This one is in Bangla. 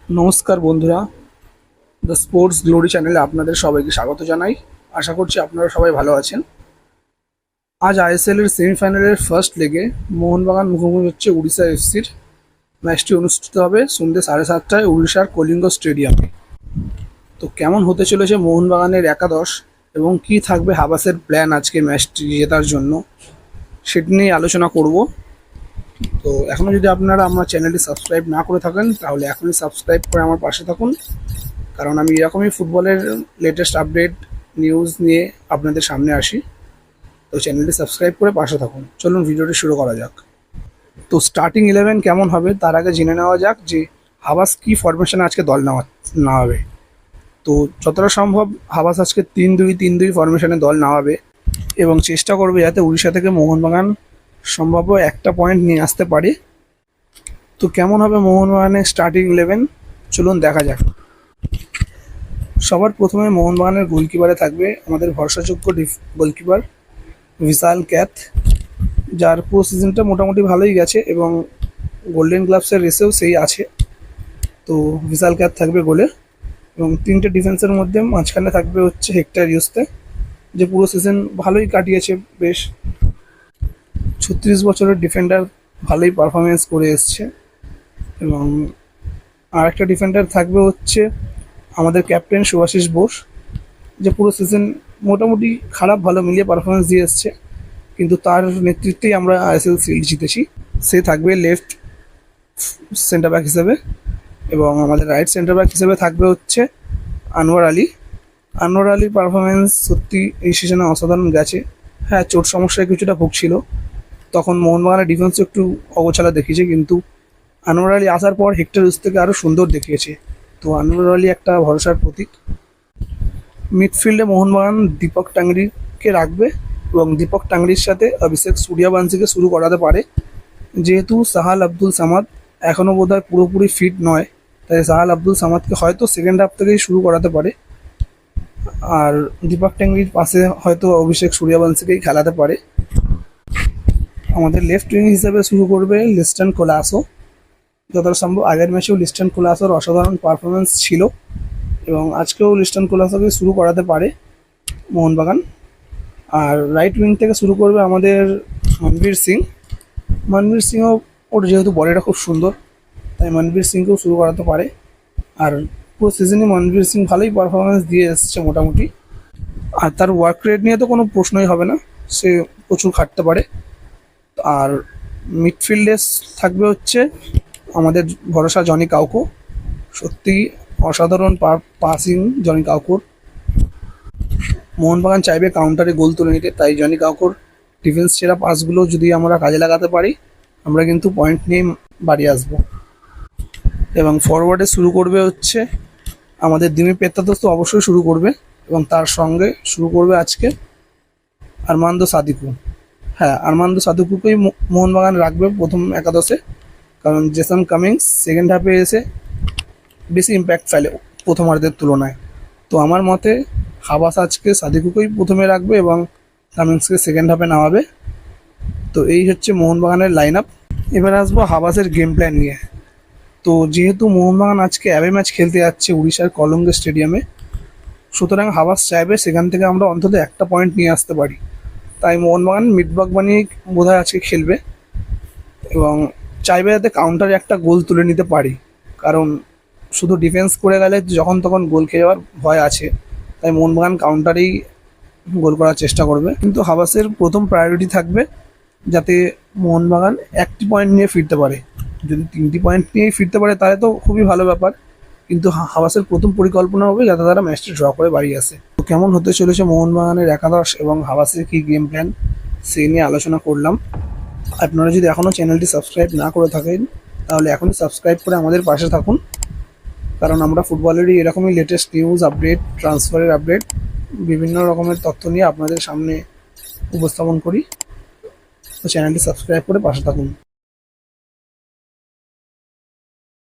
নমস্কার বন্ধুরা, দ্য স্পোর্টস গ্লোরি চ্যানেলে আপনাদের সবাইকে স্বাগত জানাই। আশা করছি আপনারা সবাই ভালো আছেন। আজ আইএসএল এর সেমিফাইনালের ফার্স্ট লেগে মোহনবাগান মুখোমুখি হচ্ছে উড়িষ্যা এফসির। ম্যাচটি অনুষ্ঠিত হবে সন্ধ্যে 7:30টায় উড়িষ্যার কলিঙ্গ স্টেডিয়ামে। তো কেমন হতে চলেছে মোহনবাগানের একাদশ এবং কী থাকবে হাবাসের প্ল্যান আজকে ম্যাচটি জেতার জন্য, সেটি নিয়ে আলোচনা করব। তো এখনও যদি আপনারা আমার চ্যানেলটি সাবস্ক্রাইব না করে থাকেন তাহলে এখনই সাবস্ক্রাইব করে আমার পাশে থাকুন, কারণ আমি এরকমই ফুটবলের লেটেস্ট আপডেট নিউজ নিয়ে আপনাদের সামনে আসি। তো চ্যানেলটি সাবস্ক্রাইব করে পাশে থাকুন। চলুন ভিডিওটি শুরু করা যাক। তো স্টার্টিং 11 কেমন হবে তার আগে জেনে নেওয়া যাক যে হাবাস কী ফরমেশনে আজকে দল নামাবে। তো যতটা সম্ভব হাবাস আজকে 3-2-3-2 ফরমেশনে দল নামাবে এবং চেষ্টা করবে যাতে উড়িষ্যা থেকে মোহনবাগান সম্ভাব্য একটা পয়েন্ট নিয়ে আসতে পারে। তো কেমন হবে মোহনবাগানের স্টার্টিং 11 চলুন দেখা যাক। সবার প্রথমে মোহনবাগানের গোলকিপারে থাকবে আমাদের ভরসাযোগ্য গোলকিপার বিশাল ক্যাথ, যার পুরো সিজনটা মোটামুটি ভালোই গেছে এবং গোল্ডেন গ্লাভসের রেসেও সেই আছে। তো বিশাল ক্যাথ থাকবে গোলে এবং তিনটে ডিফেন্সের মধ্যে মাঝখানে থাকবে হচ্ছে হেক্টর ইউস্তে, যে পুরো সিজন ভালোই কাটিয়েছে, বেশ 36 বছরের ডিফেন্ডার, ভালোই পারফরমেন্স করে এসছে। এবং আর একটা ডিফেন্ডার থাকবে হচ্ছে আমাদের ক্যাপ্টেন শুভাশিস বোস, যে পুরো সিজন মোটামুটি খারাপ ভালো মিলিয়ে পারফরমেন্স দিয়ে এসছে, কিন্তু তার নেতৃত্বেই আমরা আইএসএল শিল্ড জিতেছি। সে থাকবে লেফট সেন্টার ব্যাক হিসেবে এবং আমাদের রাইট সেন্টার ব্যাক হিসেবে থাকবে হচ্ছে আনোয়ার আলী। আনোয়ার আলীর পারফরমেন্স সত্যি এই সিজনে অসাধারণ গেছে। হ্যাঁ, চোট সমস্যায় কিছুটা ভুগছিল, তখন মোহনবাগানের ডিফেন্সও একটু অগোছালা দেখিয়েছে, কিন্তু আনোয়ার আলী আসার পর হেক্টর ইউস থেকে আরও সুন্দর দেখিয়েছে। তো আনোয়ার আলী একটা ভরসার প্রতীক। মিডফিল্ডে মোহনবাগান দীপক টাংরিকে রাখবে এবং দীপক টাংরির সাথে অভিষেক সূর্যবংশীকে শুরু করাতে পারে, যেহেতু সাহাল আব্দুল সামাদ এখনও বোধহয় পুরোপুরি ফিট নয়, তাই সাহাল আব্দুল সামাদকে হয়তো সেকেন্ড হাফ থেকেই শুরু করাতে পারে। আর দীপক টাংরির পাশে হয়তো অভিষেক সূর্যবংশীকেই খেলাতে পারে। আমাদের লেফট উইং হিসেবে শুরু করবে লিস্টন কোলাসো। যতটা সম্ভব আগের ম্যাচেও লিস্টন কোলাসোর অসাধারণ পারফরমেন্স ছিল এবং আজকেও লিস্টন কোলাসোকে শুরু করাতে পারে মোহনবাগান। আর রাইট উইং থেকে শুরু করবে আমাদের মনবীর সিং। মনবীর সিংও ওর যেহেতু বডিটা খুব সুন্দর, তাই মনবীর সিংকেও শুরু করাতে পারে। আর পুরো সিজনই মনবীর সিং ভালোই পারফরমেন্স দিয়ে এসছে মোটামুটি। আর তার ওয়ার্ক রেট নিয়ে তো কোনো প্রশ্নই হবে না, সে প্রচুর খাটতে পারে। আর মিডফিল্ডে থাকবে হচ্ছে আমাদের ভরসা জনি কাউকো। সত্যি অসাধারণ পাসিং জনি কাউকোর। মোহনবাগান চাইবে কাউন্টারে গোল তুলে নিতে, তাই জনি কাউকোর ডিফেন্স সেরা পাসগুলো যদি আমরা কাজে লাগাতে পারি আমরা কিন্তু পয়েন্ট নিয়ে বাড়ি আসবো। এবং ফরওয়ার্ডে শুরু করবে হচ্ছে আমাদের দিমি পেত্তাদোস, তো অবশ্যই শুরু করবে এবং তার সঙ্গে শুরু করবে আজকে আরমান্দো সাদিকু। হ্যাঁ, আরমান্দো সাদিকুকেই মোহনবাগান রাখবে প্রথম একাদশে, কারণ জেসন কামিংস সেকেন্ড হাফে এসে বেশি ইম্প্যাক্ট ফেলে প্রথমার্ধের তুলনায়। তো আমার মতে হাবাস আজকে সাদিকুকেই প্রথমে রাখবে এবং কামিংসকে সেকেন্ড হাফে নামাবে। তো এই হচ্ছে মোহনবাগানের লাইন আপ। এবার আসবো হাবাসের গেম প্ল্যান নিয়ে। তো যেহেতু মোহনবাগান আজকে অ্যাওয়ে ম্যাচ খেলতে যাচ্ছে উড়িষ্যার কলিঙ্গ স্টেডিয়ামে, সুতরাং হাবাস চাইবে সেখান থেকে আমরা অন্তত একটা পয়েন্ট নিয়ে আসতে পারি। তাই মোহনবাগান মিডব্লক বানিয়ে বোধহয় আজকে খেলবে এবং চাইবে যাতে কাউন্টারে একটা গোল তুলে নিতে পারি, কারণ শুধু ডিফেন্স করে গেলে যখন তখন গোল খেয়ে যাওয়ার ভয় আছে। তাই মোহনবাগান কাউন্টারেই গোল করার চেষ্টা করবে, কিন্তু হাবাসের প্রথম প্রায়োরিটি থাকবে যাতে মোহনবাগান একটি পয়েন্ট নিয়ে ফিরতে পারে। যদি 3টি পয়েন্ট নিয়েই ফিরতে পারে তাহলে তো খুবই ভালো ব্যাপার, কিন্তু হাবাসের প্রথম পরিকল্পনা হবে যাতে তারা ম্যাচটি ড্র করে বাড়ি আসে। তো কেমন হতে চলেছে মোহনবাগানের একাদশ এবং হাবাসের কী গেম প্ল্যান সেই নিয়ে আলোচনা করলাম। আপনারা যদি এখনও চ্যানেলটি সাবস্ক্রাইব না করে থাকেন তাহলে এখনই সাবস্ক্রাইব করে আমাদের পাশে থাকুন, কারণ আমরা ফুটবলেরই এরকমই লেটেস্ট নিউজ আপডেট, ট্রান্সফারের আপডেট, বিভিন্ন রকমের তথ্য নিয়ে আপনাদের সামনে উপস্থাপন করি। তো চ্যানেলটি সাবস্ক্রাইব করে পাশে থাকুন।